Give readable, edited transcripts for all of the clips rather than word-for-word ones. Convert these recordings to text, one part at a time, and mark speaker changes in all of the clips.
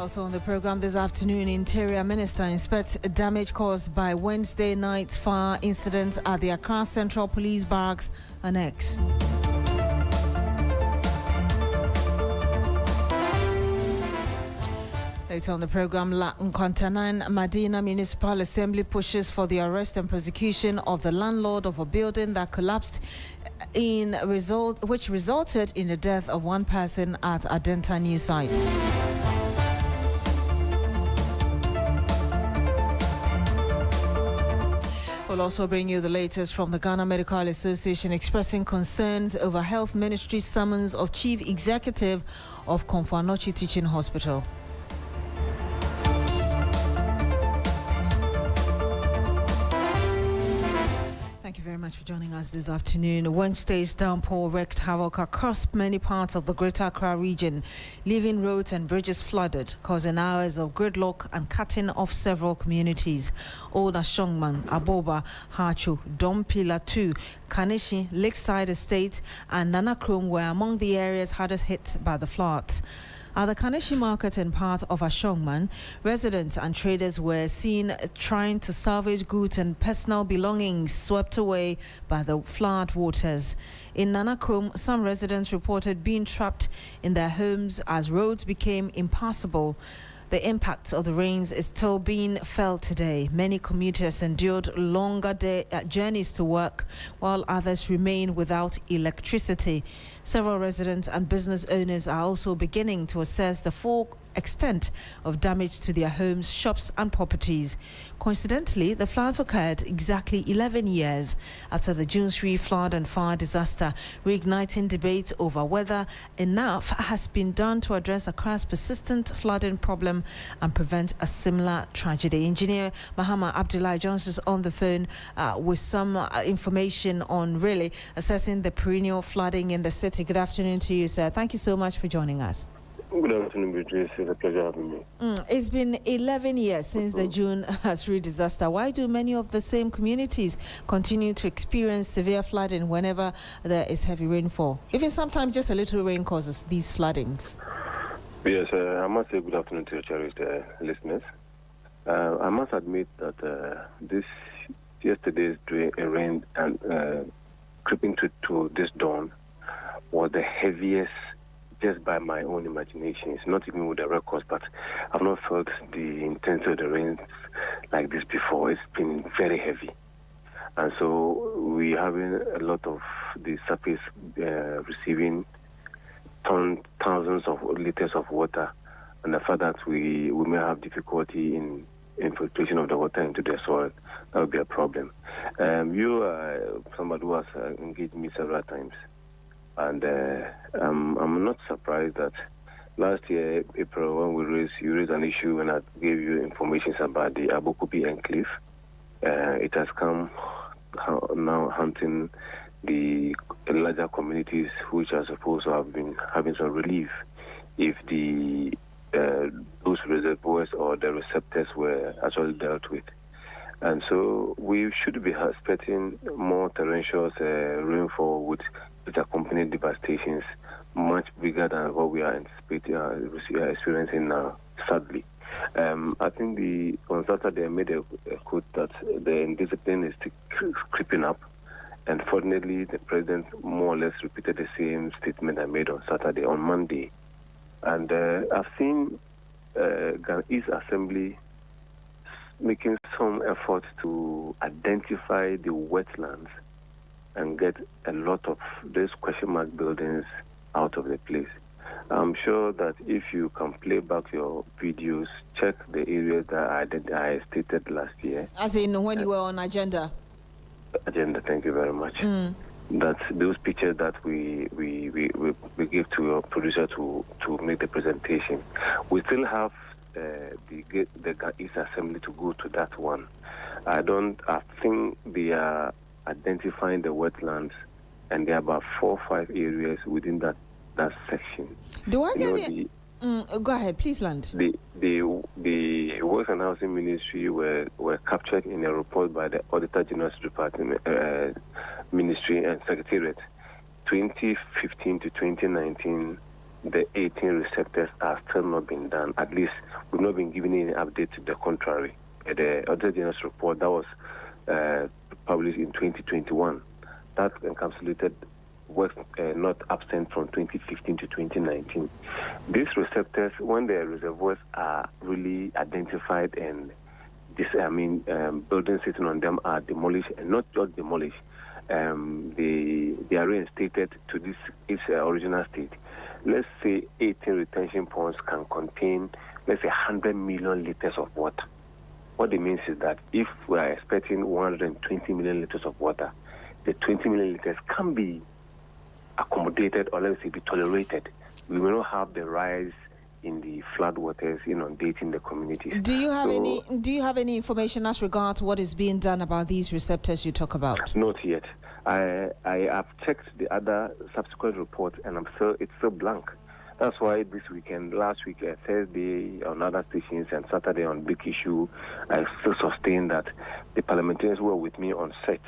Speaker 1: Also on the program this afternoon, Interior Minister inspects damage caused by Wednesday night fire incident at the Accra Central Police Barracks Annex. Later on the program, La Nkantanan Madina Municipal Assembly pushes for the arrest and prosecution of the landlord of a building that collapsed which resulted in the death of one person at Adenta New Site. We'll also bring you the latest from the Ghana Medical Association expressing concerns over Health Ministry's summons of Chief Executive of Komfo-Anokye Teaching Hospital. Thank you very much for joining us this afternoon. Wednesday's downpour wreaked havoc across many parts of the Greater Accra region, leaving roads and bridges flooded, causing hours of gridlock and cutting off several communities. Old Ashongman, Aboba, Hachu, Dompila 2, Kaneshi, Lakeside Estate, and Nanakrom were among the areas hardest hit by the floods. At the Kaneshi market and part of Ashongman, residents and traders were seen trying to salvage goods and personal belongings swept away by the flood waters. In Nanakom, some residents reported being trapped in their homes as roads became impassable. The impact of the rains is still being felt today. Many commuters endured longer journeys to work, while others remain without electricity. Several residents and business owners are also beginning to assess the full extent of damage to their homes, shops and properties. Coincidentally, the floods occurred exactly 11 years after the June 3 flood and fire disaster, reigniting debate over whether enough has been done to address Accra's persistent flooding problem and prevent a similar tragedy. Engineer Mahama Abdullah Jones is on the phone with some information on really assessing the perennial flooding in the city. Good afternoon to you, sir. Thank you so much for joining us.
Speaker 2: Good afternoon, Beatrice. It's a pleasure having me.
Speaker 1: It's been 11 years since the June 3 disaster. Why do many of the same communities continue to experience severe flooding whenever there is heavy rainfall? Even sometimes just a little rain causes these floodings.
Speaker 2: Yes, I must say good afternoon to your cherished listeners. I must admit that yesterday's rain and creeping to this dawn was the heaviest just by my own imagination. It's not even with the records, but I've not felt the intensity of the rains like this before. It's been very heavy. And so we're having a lot of the surface receiving thousands of liters of water. And the fact that we may have difficulty in infiltration of the water into the soil, that would be a problem. You are somebody who has engaged me several times. And I'm not surprised that last year, April, when you raised an issue when I gave you information about the Abokubi enclave. It has come now hunting the larger communities which are supposed to have been having some relief if those reservoirs or the receptors were actually dealt with. And so we should be expecting more torrential rainfall with accompanied devastations much bigger than what we are anticipating experiencing now, sadly. I think on Saturday I made a quote that the indiscipline is creeping up, and fortunately the president more or less repeated the same statement I made on Saturday. On Monday, and I've seen Ghana East Assembly making some effort to identify the wetlands and get a lot of these question mark buildings out of the place. I'm sure that if you can play back your videos, check the areas that I stated last year.
Speaker 1: As in when you were on Agenda?
Speaker 2: Agenda, thank you very much. That those pictures that we give to your producer to make the presentation. We still have the East Assembly to go to that one. I think they are identifying the wetlands, and there are about 4 or 5 areas within that section.
Speaker 1: Do I get go ahead, please, Land.
Speaker 2: The Works and Housing Ministry were captured in a report by the Auditor General's Department, Ministry and Secretariat, 2015 to 2019. the 18 receptors are still not being done. At least we've not been given any update to the contrary. The Auditor General's report that was published in 2021, that encapsulated works not absent from 2015 to 2019. These receptors, when the reservoirs are really identified and buildings sitting on them are demolished, and not just demolished, they are reinstated to its original state. Let's say 18 retention ponds can contain, let's say, 100 million liters of water. What it means is that if we are expecting 120 million liters of water, the 20 million liters can be accommodated, or let's say be tolerated. We will not have the rise in the floodwaters inundating the communities.
Speaker 1: Do you have any information as regards what is being done about these receptors you talk about?
Speaker 2: Not yet. I have checked the other subsequent reports, and it's still blank. That's why this weekend, last week, Thursday on other stations, and Saturday on Big Issue, I still sustain that the parliamentarians who were with me on set.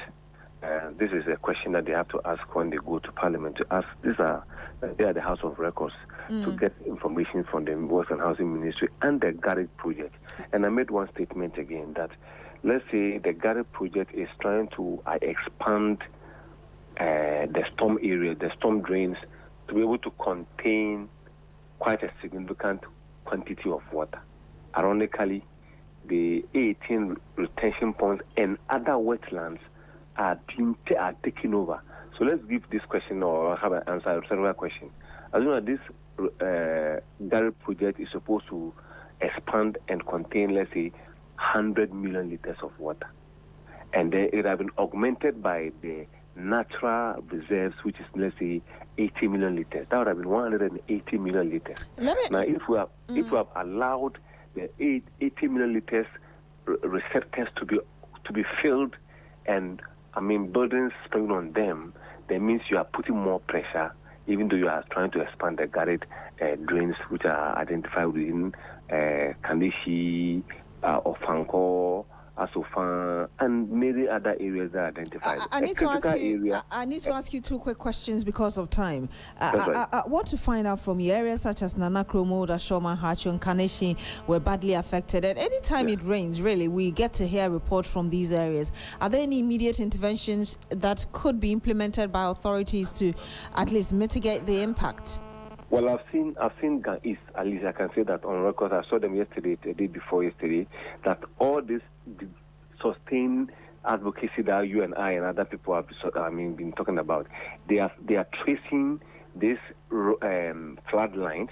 Speaker 2: This is a question that they have to ask when they go to Parliament, to ask. They are the House of Records, to get information from the Works and Housing Ministry and the Garage project. And I made one statement again that, let's say the Garage project is trying to expand the storm area, the storm drains, to be able to contain quite a significant quantity of water. Ironically, the 18 retention ponds and other wetlands are taking over. So let's give this question, or have an answer, a several question. As you know, this Garage project is supposed to expand and contain, let's say, 100 million liters of water. And then it has been augmented by the natural reserves, which is, let's say, 80 million liters. That would have been 180 million liters. Now, if we have allowed the 80 million liters receptors to be filled, and buildings spring on them, that means you are putting more pressure, even though you are trying to expand the garage drains, which are identified within Kandishi, Ofanko, Asofan, and many other areas that are identified.
Speaker 1: I need to ask you two quick questions because of time.
Speaker 2: Right.
Speaker 1: I want to find out from you, areas such as Nanakromo, Dashoma, Hacho, and Kaneshi were badly affected. And anytime it rains, really, we get to hear reports from these areas. Are there any immediate interventions that could be implemented by authorities to at least mitigate the impact?
Speaker 2: Well, I've seen Gang East, at least I can say that on record. I saw them yesterday, the day before yesterday, that all this sustained advocacy that you and I and other people have been talking about, they are tracing these flood lines,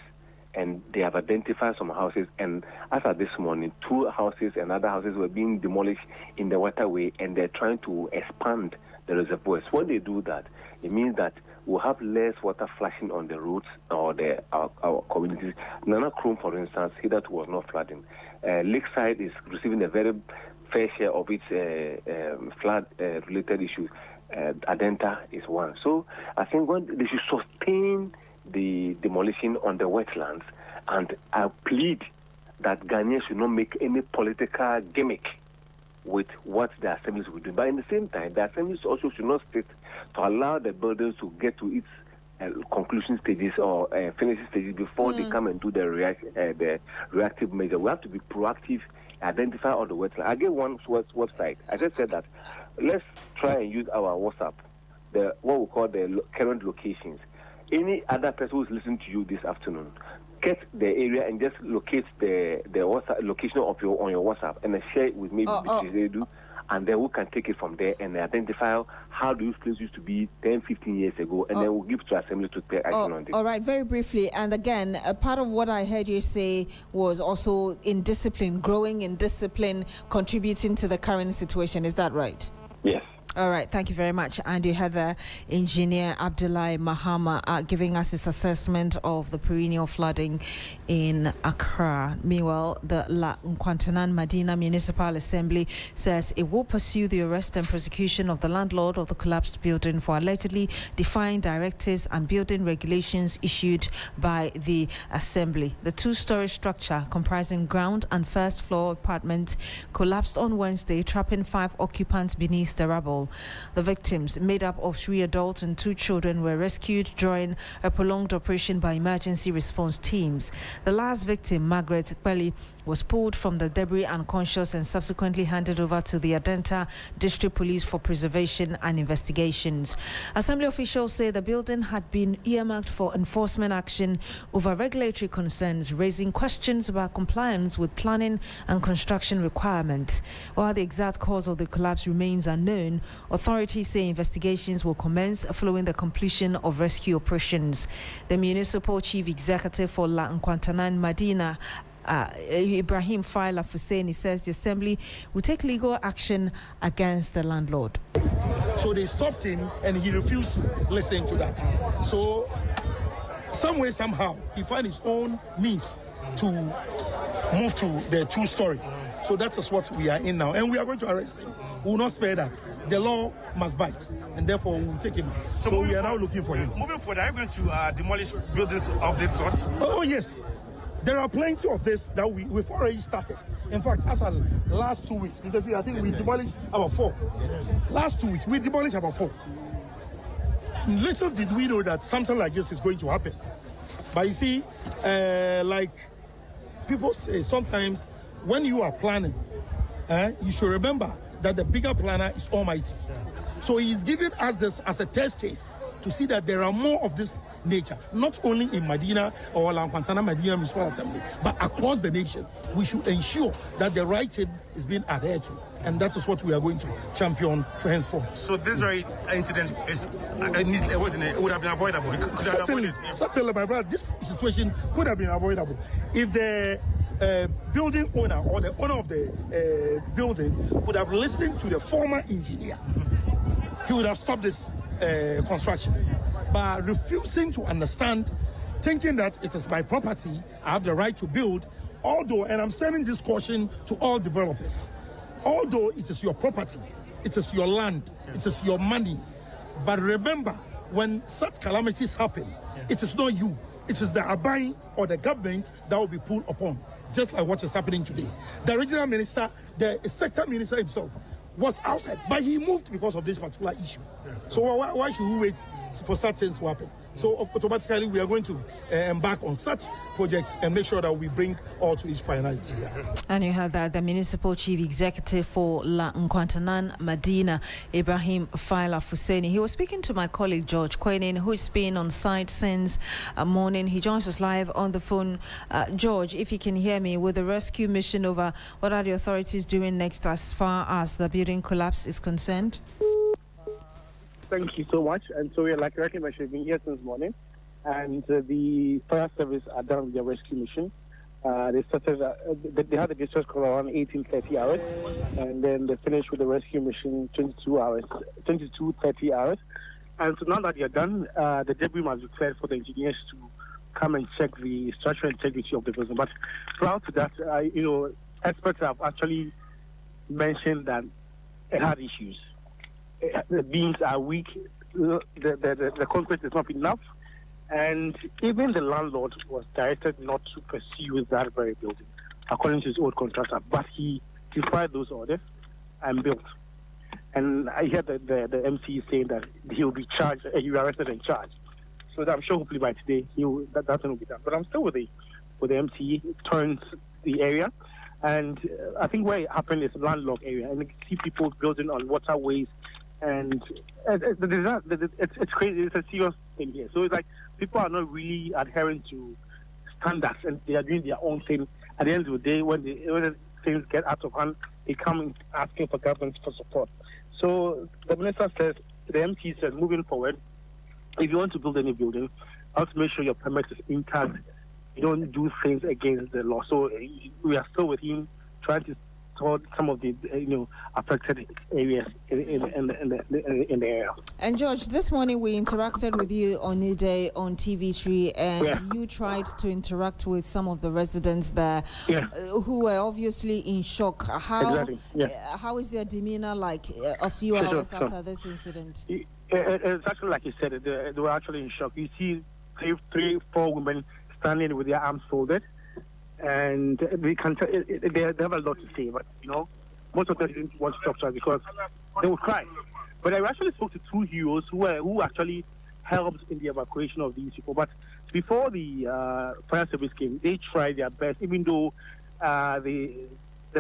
Speaker 2: and they have identified some houses. And as of this morning, 2 houses and other houses were being demolished in the waterway, and they're trying to expand the reservoirs. When they do that, it means that we'll have less water flashing on the roads or our communities. Nana Chrome, for instance, hitherto was not flooding. Lakeside is receiving a very fair share of its flood-related issues. Adenta is one. So I think they should sustain the demolition on the wetlands, and I plead that Ghanaians should not make any political gimmick with what the assemblies will do. But in the same time, the assemblies also should not sit to allow the buildings to get to its conclusion stages or finishing stages before they come and do the reactive measure. We have to be proactive, identify all the wetlands. I get one website. I just said that let's try and use our WhatsApp, what we call the current locations. Any other person who's listening to you this afternoon, get the area and just locate the WhatsApp location on your WhatsApp and share it with me, and then we can take it from there and identify how those places used to be 10, 15 years ago, and then we'll give to assembly to take action on this.
Speaker 1: All right, very briefly, and again, a part of what I heard you say was also in discipline, growing in discipline, contributing to the current situation. Is that right?
Speaker 2: Yes.
Speaker 1: All right, thank you very much. And you had the engineer Abdullahi Mahama giving us his assessment of the perennial flooding in Accra. Meanwhile, the La Nkwantanan Madina Municipal Assembly says it will pursue the arrest and prosecution of the landlord of the collapsed building for allegedly defying directives and building regulations issued by the assembly. The 2-story structure comprising ground and first floor apartments collapsed on Wednesday, trapping 5 occupants beneath the rubble. hospital. The victims, made up of 3 adults and 2 children, were rescued during a prolonged operation by emergency response teams. The last victim, Margaret Belly, was pulled from the debris unconscious and subsequently handed over to the Adenta District Police for preservation and investigations. Assembly officials say the building had been earmarked for enforcement action over regulatory concerns, raising questions about compliance with planning and construction requirements. While the exact cause of the collapse remains unknown, authorities say investigations will commence following the completion of rescue operations. The municipal chief executive for La Nkwantanan Medina, Ibrahim Faila Fuseni, says the assembly will take legal action against the landlord.
Speaker 3: So they stopped him and he refused to listen to that. So some way, somehow, he found his own means to move to the 2-story. So that is what we are in now. And we are going to arrest him. We will not spare that. The law must bite. And therefore, we will take him. So we are now looking for him.
Speaker 4: Moving forward, are you going to demolish buildings of this sort?
Speaker 3: Oh, yes. There are plenty of this that we've already started. In fact, as of last 2 weeks, Mr. Free, I think we demolished about 4. Last 2 weeks, we demolished about 4. Little did we know that something like this is going to happen. But you see, like people say, sometimes when you are planning, you should remember that the bigger planner is Almighty. So he's giving us this as a test case to see that there are more of this nature, not only in Medina or La Nkwantanan Medina Municipal Assembly, but across the nation. We should ensure that the right thing is being adhered to, and that is what we are going to champion for henceforth.
Speaker 4: So this very incident would have been avoidable.
Speaker 3: Certainly, my brother, this situation could have been avoidable if the building owner or the owner of the building would have listened to the former engineer. He would have stopped this construction. By refusing to understand, thinking that it is my property, I have the right to build, although, and I'm sending this caution to all developers, although it is your property, it is your land, it is your money, but remember, when such calamities happen, it is not you, it is the Abai or the government that will be pulled upon, just like what is happening today. The regional minister, the sector minister himself, was outside, but he moved because of this particular issue. So why should we wait for such things to happen? So automatically we are going to embark on such projects and make sure that we bring all to its finality.
Speaker 1: And you heard that the municipal chief executive for La Nkwantanan Medina, Ibrahim Faila Fuseni. He was speaking to my colleague George Quenin, who's been on site since morning. He joins us live on the phone. George, if you can hear me, with the rescue mission over, what are the authorities doing next as far as the building collapse is concerned?
Speaker 5: Thank you so much. And so, like you mentioned, we've been here since morning, and the fire service are done with their rescue mission. They started. They had the distress call around 18:30 hours, and then they finished with the rescue mission 22:30 hours. And so now that they are done, the debris must be cleared for the engineers to come and check the structural integrity of the building. But prior to that, experts have actually mentioned that it had issues. The beams are weak, the concrete is not enough, and even the landlord was directed not to pursue that very building, according to his old contractor, but he defied those orders and built. And I heard the MC saying that he will be charged, he will be arrested and charged. So I'm sure hopefully by today that will be done. But I'm still with the MC, turns the area, and I think where it happened is landlocked area, and you can see people building on waterways. And it's crazy. It's a serious thing here. So it's like people are not really adhering to standards, and they are doing their own thing. At the end of the day, when things get out of hand, they come in asking for government for support. So the minister says, the MP says, moving forward, if you want to build any building, you have to make sure your permit is intact. You don't do things against the law. So we are still with him, trying to sort some of the affected areas in the area.
Speaker 1: And George, this morning we interacted with you on New Day on TV3, and you tried to interact with some of the residents there who were obviously in shock. How is their demeanor like a few hours after this incident?
Speaker 5: It's actually like you said, they were actually in shock. You see 3-4 women standing with their arms folded, and they have a lot to say, but most of them didn't want to talk to us because they would cry. But I actually spoke to two heroes who actually helped in the evacuation of these people. But before the fire service came, they tried their best, even though the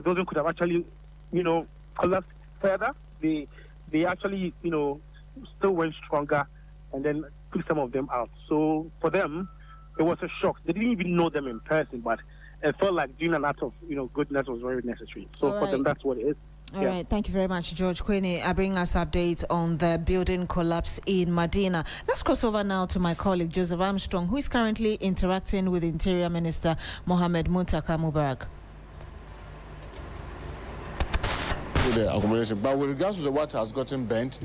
Speaker 5: building could have actually, collapsed further. They actually, still went stronger and then took some of them out. So for them, it was a shock. They didn't even know them in person, but it felt like doing an act of, goodness was very necessary. So for them, that's what it is.
Speaker 1: All right, thank you very much, George Queenie. Bring us updates on the building collapse in Medina. Let's cross over now to my colleague Joseph Armstrong, who is currently interacting with Interior Minister Mohammed Muntaka Mubarak.
Speaker 6: The accommodation, but with regards to what has gotten bent,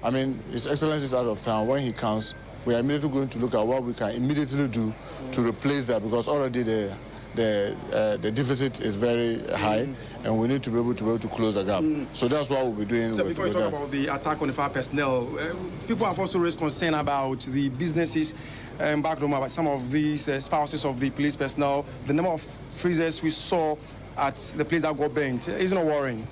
Speaker 6: I mean, His Excellency is out of town. When he comes, we are immediately going to look at what we can immediately do to replace that, because already the deficit is very high, and we need to be able to close the gap. So that's what we'll be doing.
Speaker 4: So before you talk about the attack on the fire personnel, people have also raised concern about the businesses back home, about some of these spouses of the police personnel, the number of freezers we saw at the place that got burnt. Isn't it worrying?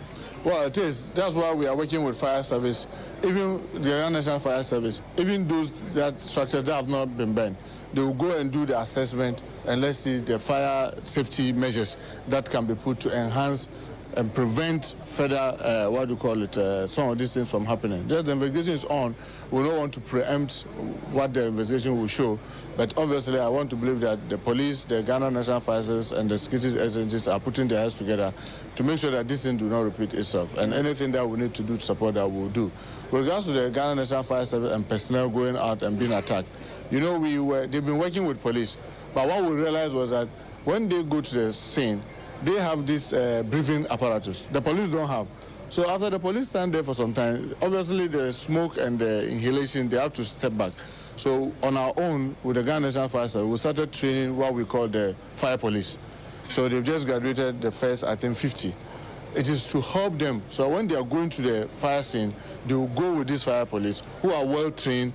Speaker 6: Well, it is. That's why we are working with fire service, even the National Fire Service, even those structures that have not been burnt. They will go and do the assessment, and let's see the fire safety measures that can be put to enhance and prevent further, some of these things from happening. The investigation is on. We don't want to preempt what the investigation will show, but obviously I want to believe that the police, the Ghana National Fire Service, and the security agencies are putting their heads together to make sure that this thing do not repeat itself, and anything that we need to do to support that, we'll do. With regards to the Ghana National Fire Service and personnel going out and being attacked, they've been working with police, but what we realized was that when they go to the scene, they have this breathing apparatus. The police don't have. So after the police stand there for some time, obviously the smoke and the inhalation, they have to step back. So on our own, with the Ghana National Fire Service, we started training what we call the fire police. So they've just graduated the first, 50. It is to help them. So when they are going to the fire scene, they will go with these fire police who are well trained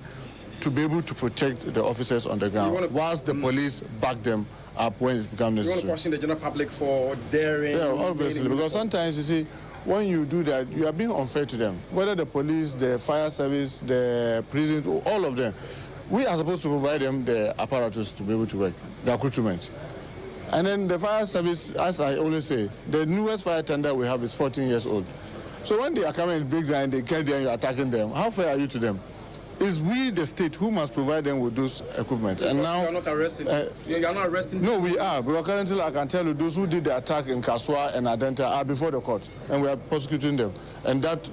Speaker 6: to be able to protect the officers on the ground, whilst the police back them up when it becomes necessary.
Speaker 4: You want to question the general public for daring?
Speaker 6: Yeah, obviously, because sometimes, you see, when you do that, you are being unfair to them. Whether the police, the fire service, the prisons, all of them, we are supposed to provide them the apparatus to be able to work, the accoutrement. And then the fire service, as I always say, the newest fire tender we have is 14 years old. So when they are coming in big and they get there and you're attacking them, how fair are you to them? It's we, the state, who must provide them with those equipment. And now
Speaker 4: you are not arresting. You are not arresting.
Speaker 6: No, we are. Because currently, I can tell you, those who did the attack in Kaswa and Adenta are before the court, and we are prosecuting them, and that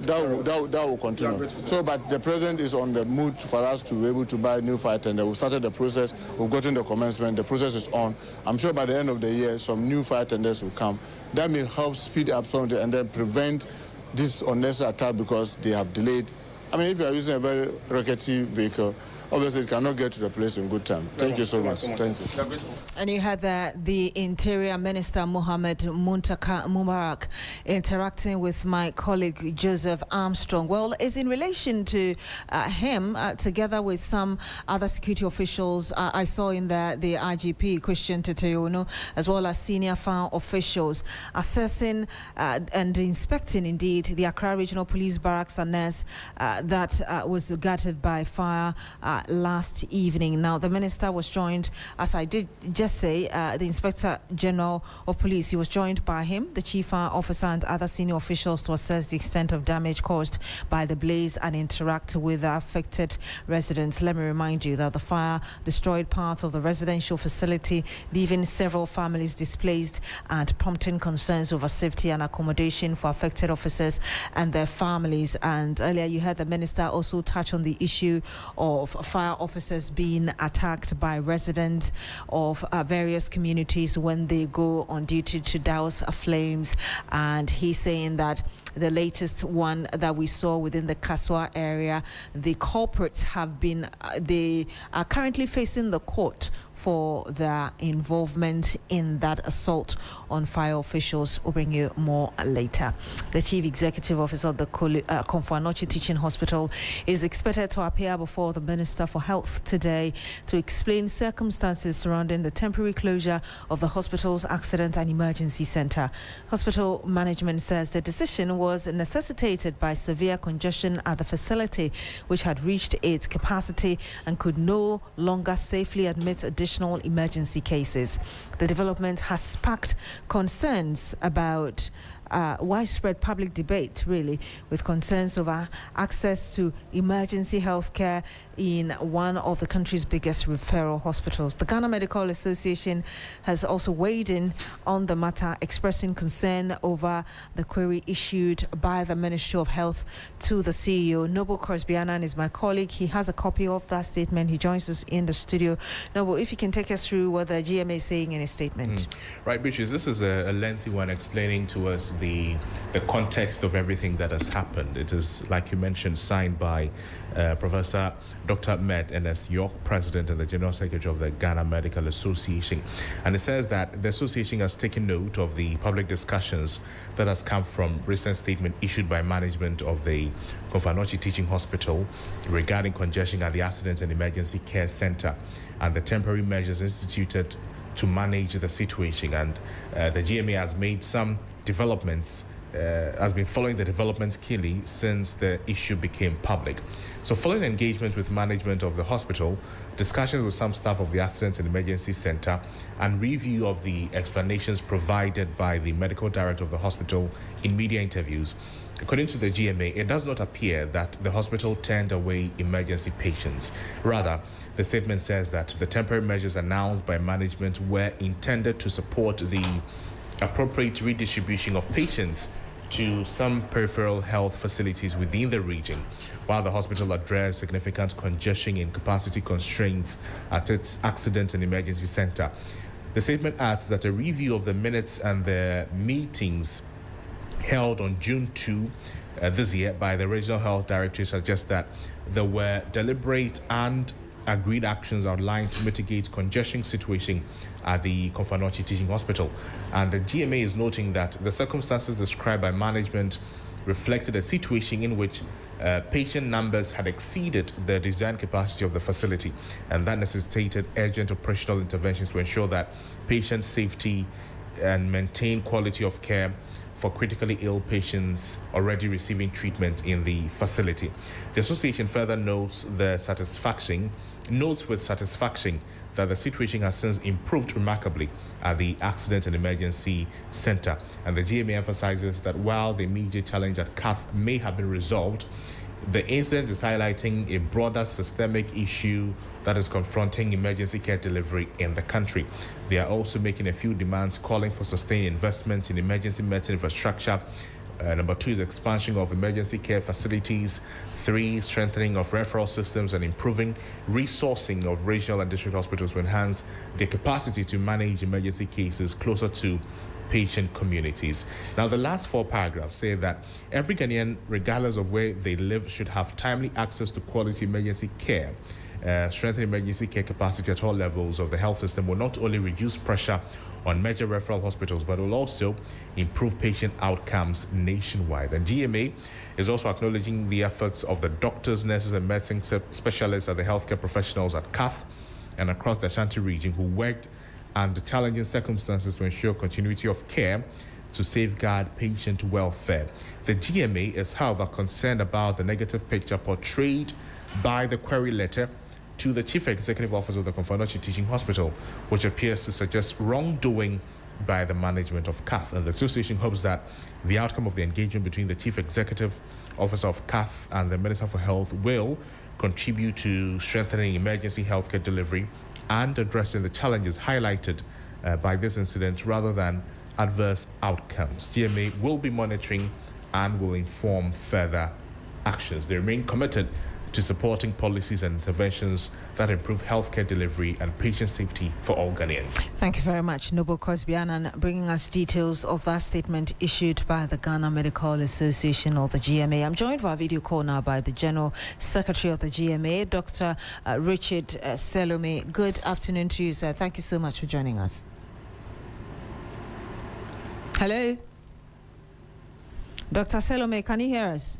Speaker 6: will continue. So, but the president is on the mood for us to be able to buy new fire tender. We started the process. We've gotten the commencement. The process is on. I'm sure by the end of the year, some new fire tenders will come. That may help speed up some of the, and then prevent this unnecessary attack because they have delayed. I mean, if you are using a very rickety vehicle, obviously it cannot get to the place in good time. Thank you so much. Thank you.
Speaker 1: And you had the Interior Minister Mohammed Muntaka Mubarak interacting with my colleague Joseph Armstrong. Well, it's in relation to him, together with some other security officials. I saw in the IGP, Christian Teteyono, as well as senior fire officials, assessing and inspecting, indeed, the Accra Regional Police Barracks annex that was gutted by fire last evening. Now, the minister was joined, as I did just say, the Inspector General of Police. He was joined by him, the Chief Fire Officer, and other senior officials to assess the extent of damage caused by the blaze and interact with the affected residents. Let me remind you that the fire destroyed parts of the residential facility, leaving several families displaced and prompting concerns over safety and accommodation for affected officers and their families. And earlier you heard the minister also touch on the issue of fire officers being attacked by residents of various communities when they go on duty to douse flames. And he's saying that the latest one that we saw within the Kaswa area, the culprits have been, they are currently facing the court for their involvement in that assault on fire officials. We'll bring you more later. The Chief Executive Officer of the Komfo-Anokye Teaching Hospital is expected to appear before the Minister for Health today to explain circumstances surrounding the temporary closure of the hospital's Accident and Emergency Centre. Hospital management says the decision was necessitated by severe congestion at the facility, which had reached its capacity and could no longer safely admit additional emergency cases. The development has sparked concerns about widespread public debate, really, with concerns over access to emergency health care in one of the country's biggest referral hospitals. The Ghana Medical Association has also weighed in on the matter, expressing concern over the query issued by the Ministry of Health to the CEO. Noble Korsbianan is my colleague. He has a copy of that statement. He joins us in the studio. Noble, if you can take us through what the GMA is saying in a statement.
Speaker 7: Right, Beatrice, this is a lengthy one explaining to us the context of everything that has happened. It is, like you mentioned, signed by Professor Dr. Med Ernest York, President and the General Secretary of the Ghana Medical Association. And it says that the association has taken note of the public discussions that has come from recent statement issued by management of the Konfanochi Teaching Hospital regarding congestion at the Accident and Emergency Care Center and the temporary measures instituted to manage the situation. And the GMA has made some developments, has been following the developments keenly since the issue became public. So following engagement with management of the hospital, discussions with some staff of the Accidents and Emergency Center, and review of the explanations provided by the medical director of the hospital in media interviews, according to the GMA, it does not appear that the hospital turned away emergency patients. Rather, the statement says that the temporary measures announced by management were intended to support the appropriate redistribution of patients to some peripheral health facilities within the region, while the hospital addressed significant congestion and capacity constraints at its Accident and Emergency Center. The statement adds that a review of the minutes and the meetings held on June 2 this year by the Regional Health Directorate suggests that there were deliberate and agreed actions outlined to mitigate congestion situation at the Konfanochi Teaching Hospital. And the GMA is noting that the circumstances described by management reflected a situation in which patient numbers had exceeded the design capacity of the facility, and that necessitated urgent operational interventions to ensure that patient safety and maintain quality of care for critically ill patients already receiving treatment in the facility. The association further notes with satisfaction that the situation has since improved remarkably at the Accident and Emergency Center. And the GMA emphasizes that while the immediate challenge at CAF may have been resolved, the incident is highlighting a broader systemic issue that is confronting emergency care delivery in the country. They are also making a few demands calling for sustained investment in emergency medicine infrastructure. Number 2 is expansion of emergency care facilities. 3, strengthening of referral systems and improving resourcing of regional and district hospitals to enhance their capacity to manage emergency cases closer to patient communities. Now, the last 4 paragraphs say that every Ghanaian, regardless of where they live, should have timely access to quality emergency care. Strengthening emergency care capacity at all levels of the health system will not only reduce pressure on major referral hospitals, but will also improve patient outcomes nationwide. And GMA is also acknowledging the efforts of the doctors, nurses, and medicine specialists and the healthcare professionals at CAF and across the Ashanti region who worked under challenging circumstances to ensure continuity of care to safeguard patient welfare. The GMA is, however, concerned about the negative picture portrayed by the query letter to the Chief Executive Officer of the Konfanochi Teaching Hospital, which appears to suggest wrongdoing by the management of CAF. And the association hopes that the outcome of the engagement between the Chief Executive Officer of CAF and the Minister for Health will contribute to strengthening emergency healthcare delivery and addressing the challenges highlighted by this incident rather than adverse outcomes. GMA will be monitoring and will inform further actions. They remain committed to supporting policies and interventions that improve healthcare delivery and patient safety for all Ghanaians.
Speaker 1: Thank you very much, Noble Korsbianan, bringing us details of that statement issued by the Ghana Medical Association, or the GMA. I'm joined via video call now by the General Secretary of the GMA, Dr. Richard Salome. Good afternoon to you, sir. Thank you so much for joining us. Hello? Dr. Salome, can you hear us?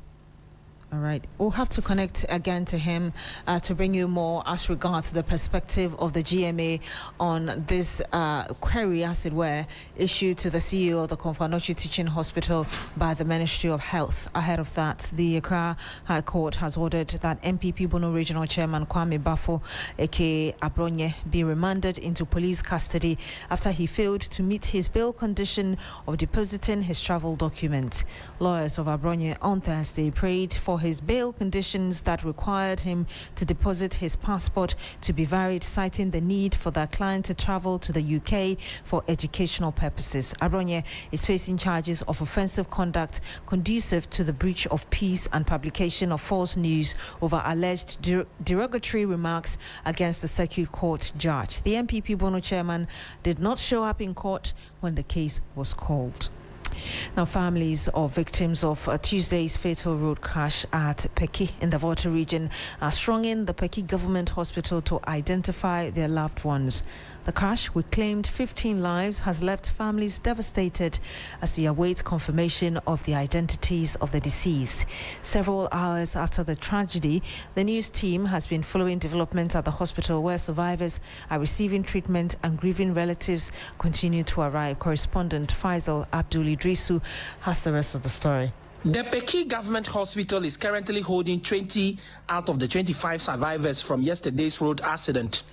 Speaker 1: All right. We'll have to connect again to him to bring you more as regards the perspective of the GMA on this query, as it were, issued to the CEO of the Konfanochi Teaching Hospital by the Ministry of Health. Ahead of that, the Accra High Court has ordered that MPP Bono Regional Chairman Kwame Bafo, aka Abronye, be remanded into police custody after he failed to meet his bail condition of depositing his travel document. Lawyers of Abronye on Thursday prayed for his bail conditions that required him to deposit his passport to be varied, citing the need for their client to travel to the UK for educational purposes. Abronye is facing charges of offensive conduct conducive to the breach of peace and publication of false news over alleged derogatory remarks against the Circuit Court judge. The MPP Bono chairman did not show up in court when the case was called. Now, families of victims of Tuesday's fatal road crash at Peki in the Volta region are thronging the Peki Government Hospital to identify their loved ones. The crash, which claimed 15 lives, has left families devastated as they await confirmation of the identities of the deceased. Several hours after the tragedy, the news team has been following developments at the hospital where survivors are receiving treatment and grieving relatives continue to arrive. Correspondent Faisal Abdul Idrisu has the rest of the story.
Speaker 8: The Peki Government Hospital is currently holding 20 out of the 25 survivors from yesterday's road accident.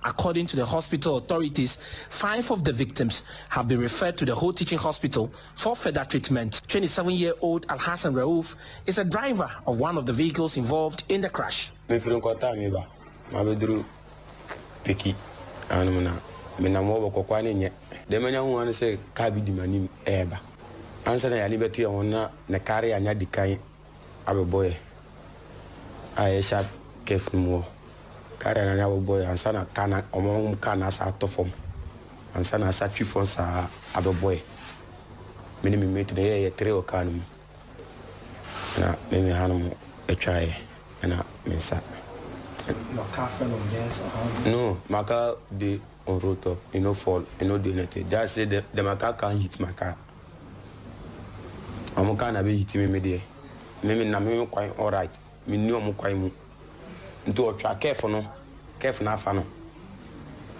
Speaker 8: According to the hospital authorities, 5 of the victims have been referred to the whole teaching hospital for further treatment. 27-year-old Al-Hassan Raouf is a driver of one of the vehicles involved in the crash.
Speaker 9: Kare na boy ansana kana omom kana sa tofom ansana sa twifon sa aboboy mini mi meet na ye tre kanum na me hanum etwae na mensa no maka de on road top fall do anything just say the maka can hit my car amuka na be hit me there me na me quite all right me ni omu kwai mu nto otwa careful na afa no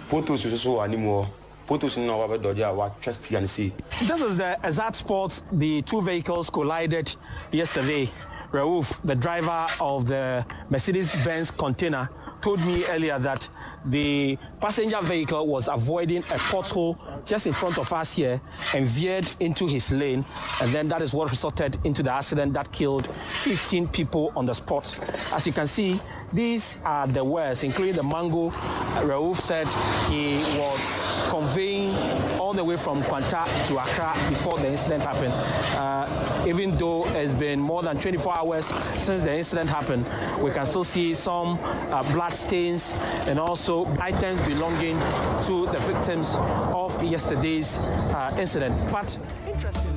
Speaker 9: potos so animo potos no wa be doja wa trust and see.
Speaker 8: This is the exact spot the two vehicles collided yesterday. Raouf, the driver of the Mercedes-Benz container, told me earlier that the passenger vehicle was avoiding a pothole just in front of us here and veered into his lane, and then that is what resulted into the accident that killed 15 people on the spot. As you can see, these are the words, including the mango. Raouf said he was conveying all the way from Kwanta to Accra before the incident happened. Even though it's been more than 24 hours since the incident happened, we can still see some blood stains and also items belonging to the victims of yesterday's incident. But interestingly,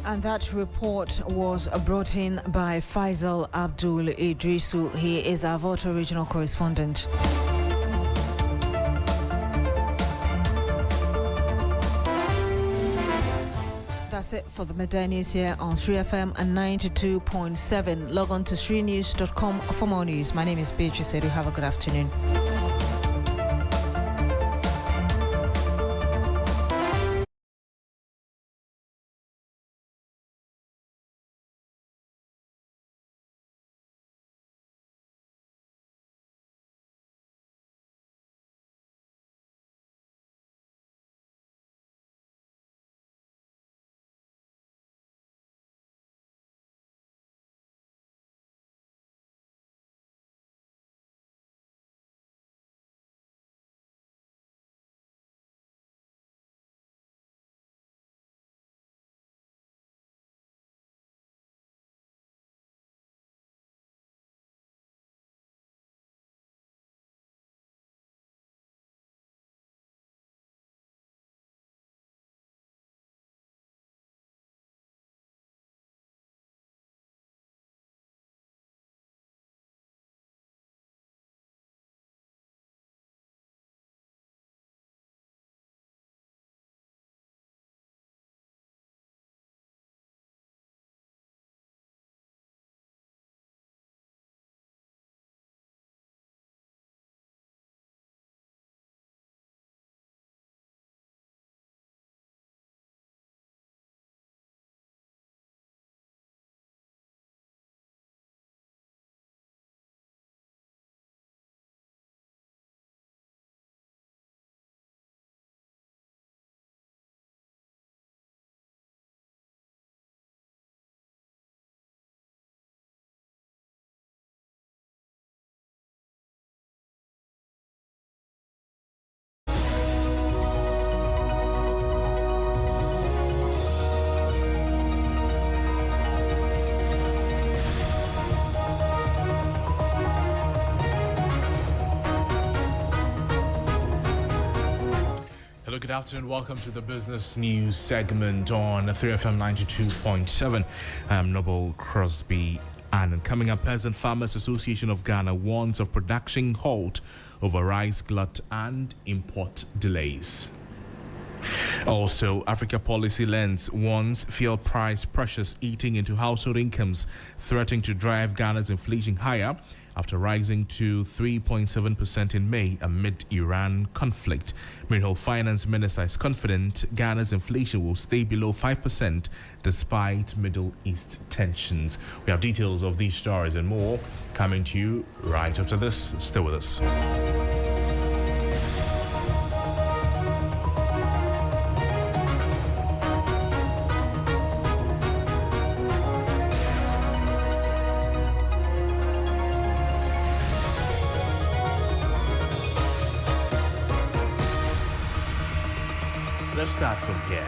Speaker 1: and that report was brought in by Faisal Abdul Idrisu. He is our Volta regional correspondent. That's it for the midday news here on 3FM and 92.7. Log on to 3news.com for more news. My name is Beatrice. Have a good afternoon.
Speaker 7: Hello, good afternoon. Welcome to the business news segment on 3FM 92.7. I'm Noble Crosby. And coming up, Peasant Farmers Association of Ghana warns of production halt over rice glut and import delays. Also, Africa Policy Lens warns fuel price pressures eating into household incomes, threatening to drive Ghana's inflation higher after rising to 3.7% in May amid Iran conflict. Meanwhile, Finance Minister is confident Ghana's inflation will stay below 5% despite Middle East tensions. We have details of these stories and more coming to you right after this. Stay with us. Let's start from here.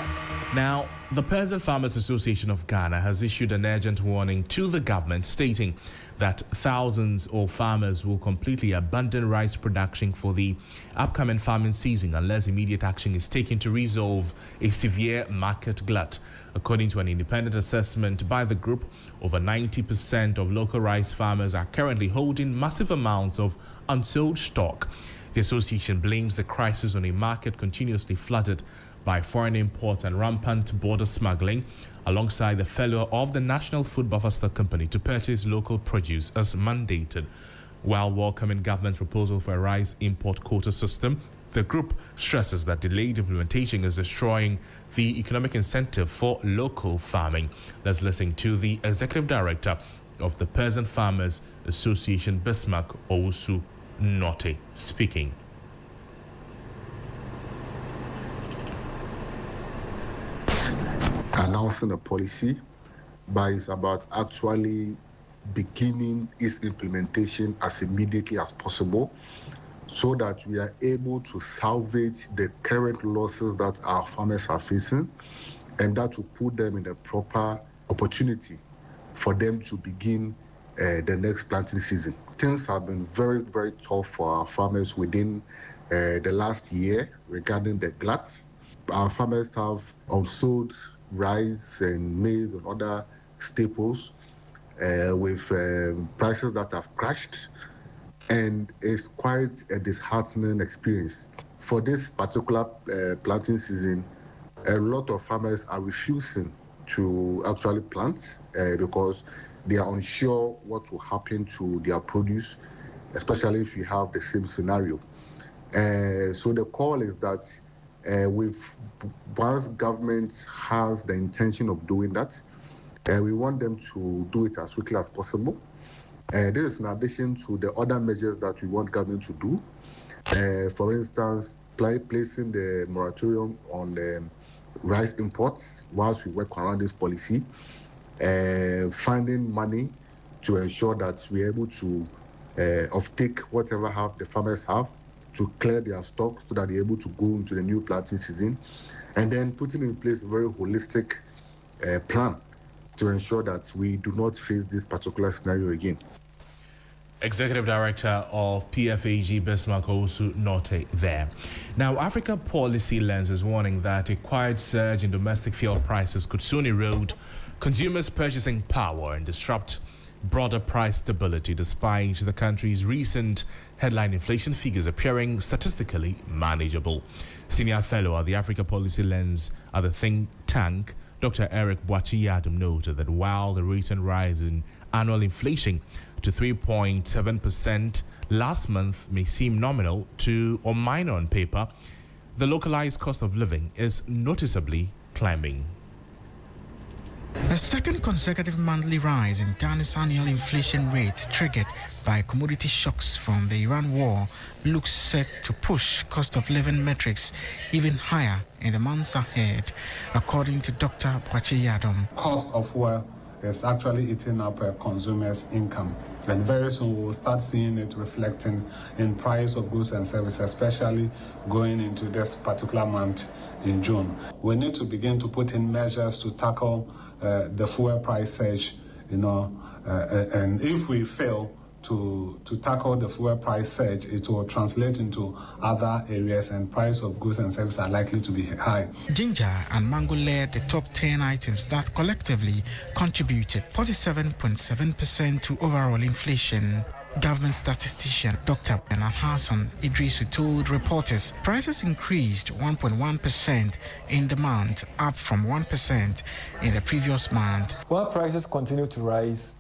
Speaker 7: Now, the Peasant Farmers Association of Ghana has issued an urgent warning to the government stating that thousands of farmers will completely abandon rice production for the upcoming farming season unless immediate action is taken to resolve a severe market glut. According to an independent assessment by the group, over 90% of local rice farmers are currently holding massive amounts of unsold stock. The association blames the crisis on a market continuously flooded by foreign imports and rampant border smuggling, alongside the failure of the National Food Buffer Stock Company to purchase local produce as mandated. While welcoming government proposal for a rice import quota system, the group stresses that delayed implementation is destroying the economic incentive for local farming. Let's listen to the executive director of the Peasant Farmers Association, Bismarck Owusu Note, speaking.
Speaker 10: Announcing a policy, but it's about actually beginning its implementation as immediately as possible so that we are able to salvage the current losses that our farmers are facing, and that will put them in a proper opportunity for them to begin the next planting season. Things have been very, very tough for our farmers within the last year regarding the glut. Our farmers have unsold rice and maize and other staples with prices that have crashed, and it's quite a disheartening experience. For this particular planting season, a lot of farmers are refusing to actually plant because they are unsure what will happen to their produce, especially if you have the same scenario. So the call is that once government has the intention of doing that, we want them to do it as quickly as possible. This is in addition to the other measures that we want government to do. For instance, placing the moratorium on the rice imports whilst we work around this policy, finding money to ensure that we're able to offtake whatever the farmers have, to clear their stock so that they're able to go into the new planting season, and then putting in place a very holistic plan to ensure that we do not face this particular scenario again.
Speaker 7: Executive Director of PFAG, Bismarck Owusu Note there. Now, Africa Policy Lens is warning that a quiet surge in domestic fuel prices could soon erode consumers' purchasing power and disrupt broader price stability, despite the country's recent headline inflation figures appearing statistically manageable. Senior fellow at the Africa Policy Lens at the think tank, Dr. Eric Boachi-Yadom, noted that while the recent rise in annual inflation to 3.7% last month may seem nominal to or minor on paper, the localized cost of living is noticeably climbing.
Speaker 11: A second consecutive monthly rise in Ghana's annual inflation rate, triggered by commodity shocks from the Iran war, looks set to push cost of living metrics even higher in the months ahead, according to Dr. Boachi-Yadom.
Speaker 12: Cost of fuel is actually eating up a consumer's income, and very soon we will start seeing it reflecting in price of goods and services, especially going into this particular month in June. We need to begin to put in measures to tackle the fuel price surge, and if we fail to tackle the fuel price surge, it will translate into other areas, and price of goods and services are likely to be high.
Speaker 11: Ginger and mango led the top 10 items that collectively contributed 47.7% to overall inflation. Government statistician Dr. Bernard Hassan Idrisu told reporters prices increased 1.1% in the month, up from 1% in the previous month.
Speaker 13: While prices continue to rise,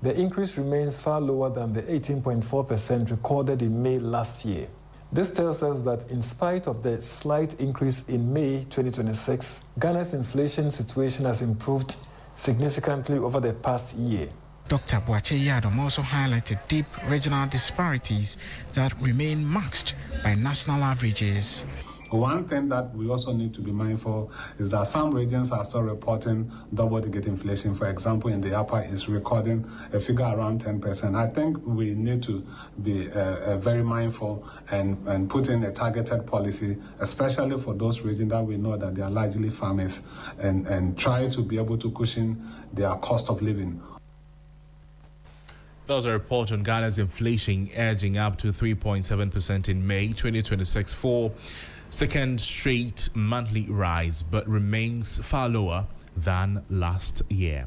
Speaker 13: the increase remains far lower than the 18.4% recorded in May last year. This tells us that in spite of the slight increase in May 2026, Ghana's inflation situation has improved significantly over the past year.
Speaker 11: Dr. Boache Yadom also highlighted deep regional disparities that remain masked by national averages.
Speaker 12: One thing that we also need to be mindful is that some regions are still reporting double-digit inflation. For example, in the upper is recording a figure around 10%. I think we need to be very mindful and put in a targeted policy, especially for those regions that we know that they are largely farmers, and try to be able to cushion their cost of living.
Speaker 7: That was a report on Ghana's inflation edging up to 3.7% in May 2026 for second straight monthly rise, but remains far lower than last year.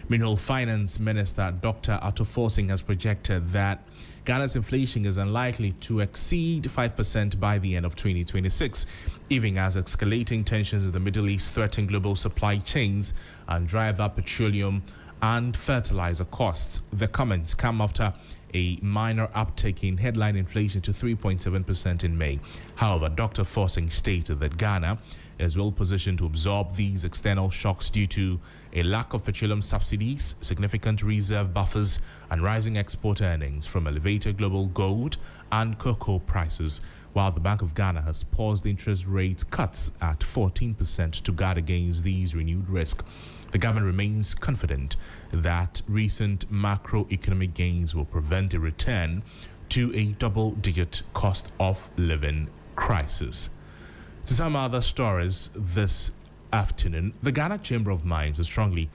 Speaker 7: Meanwhile, Finance Minister Dr. Ato Forsing has projected that Ghana's inflation is unlikely to exceed 5% by the end of 2026, even as escalating tensions in the Middle East threaten global supply chains and drive up petroleum and fertilizer costs. The comments come after a minor uptick in headline inflation to 3.7% in May. However, Dr. Forsing stated that Ghana is well positioned to absorb these external shocks due to a lack of petroleum subsidies, significant reserve buffers, and rising export earnings from elevated global gold and cocoa prices, while the Bank of Ghana has paused interest rate cuts at 14% to guard against these renewed risks. The government remains confident that recent macroeconomic gains will prevent a return to a double-digit cost of living crisis. To some other stories this afternoon, the Ghana Chamber of Mines has strongly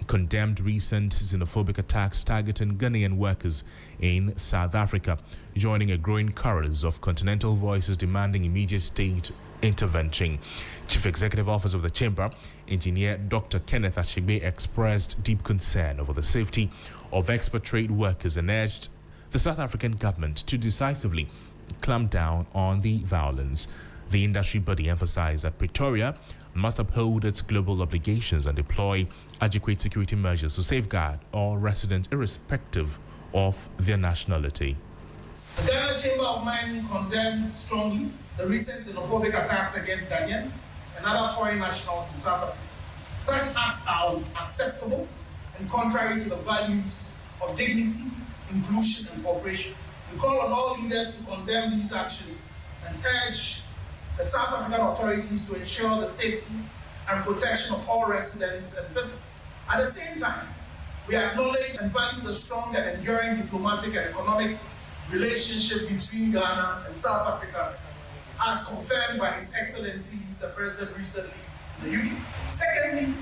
Speaker 7: condemned recent xenophobic attacks targeting Ghanaian workers in South Africa, joining a growing chorus of continental voices demanding immediate state intervention. Chief Executive Officer of the Chamber, Engineer Dr. Kenneth Achebe, expressed deep concern over the safety of export trade workers and urged the South African government to decisively clamp down on the violence. The industry body emphasized that Pretoria must uphold its global obligations and deploy adequate security measures to safeguard all residents irrespective of their nationality.
Speaker 14: The Ghana Chamber of Mines condemns strongly the recent xenophobic attacks against Ghanaians and other foreign nationals in South Africa. Such acts are unacceptable and contrary to the values of dignity, inclusion, and cooperation. We call on all leaders to condemn these actions and urge the South African authorities to ensure the safety and protection of all residents and visitors. At the same time, we acknowledge and value the strong and enduring diplomatic and economic relationship between Ghana and South Africa, as confirmed by His Excellency the President recently in the UK. Secondly,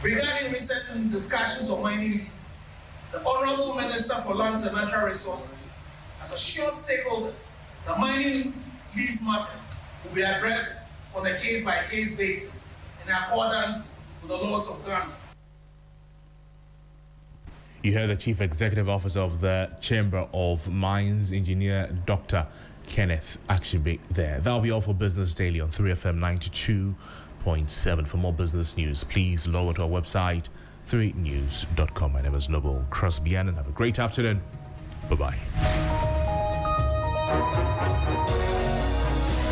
Speaker 14: regarding recent discussions of mining leases, the Honourable Minister for Lands and Natural Resources has assured stakeholders that mining lease matters will be addressed on a case-by-case basis in accordance with the laws of Ghana.
Speaker 7: You heard the Chief Executive Officer of the Chamber of Mines, Engineer Dr. Kenneth Achebe there. That'll be all for Business Daily on 3FM 92.7. For more business news, please log on to our website, 3news.com. My name is Noble Crosby, and have a great afternoon. Bye-bye.